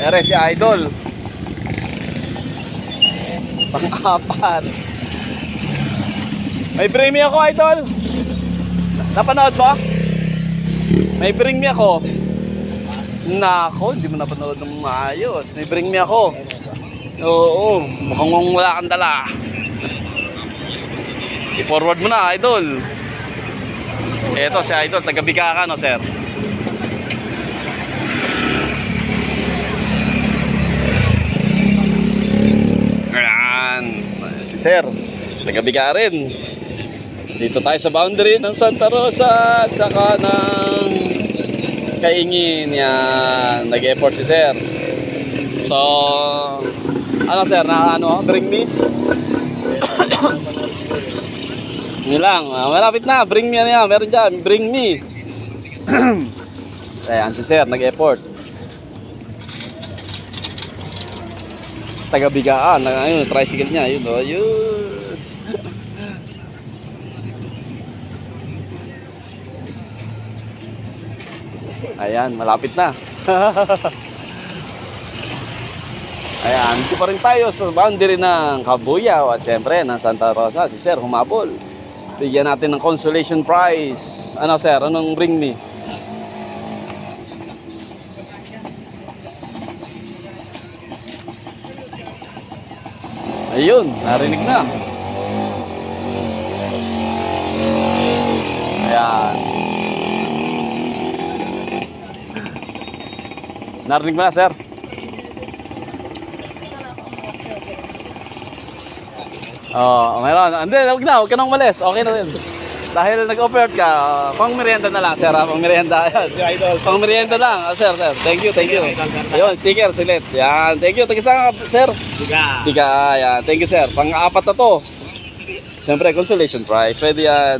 Ere si Idol. Pang-apat. May bring me ako, Idol. Napanood mo? May bring me ako. Nako, hindi mo napanood ng maayos. May bring me ako. Oo, mukhang wala kang dala. I-forward mo na, Idol. Eto si Idol, taga-Biga ka, no, sir? Ayan, si sir, taga-Biga rin. Dito tayo sa boundary ng Santa Rosa at saka ng Kaingin. Yan, nag-effort si sir. So, ano sir, na ano, bring me? Yun lang, malapit na, bring me, ano yan, meron dyan, bring me. Ayan si sir, nag-effort. Taga-Bigaan, ayun, tricycle niya, yun o, yun. Ayan, malapit na. Ayan, dito pa rin tayo sa boundary ng Cabuyao at syempre ng Santa Rosa. Si sir humabol. Bigyan natin ng consolation prize. Ano sir, anong bring me? Ayun, narinig na. Ayan. Narinig mo na, sir? Oh, meron. Hindi, huwag ka nang umalis. Okay na rin. Dahil nag-offer ka, pang merienda na lang, sir. Pang merienda. Pang merienda lang. Sir, sir. Thank you, thank you. Ayun, sticker, silit. Yan, thank you. Tag-isa, sir. Biga. Biga, yan. Thank you, sir. Pang-apat na to. Siyempre, consolation prize. Pwede yan.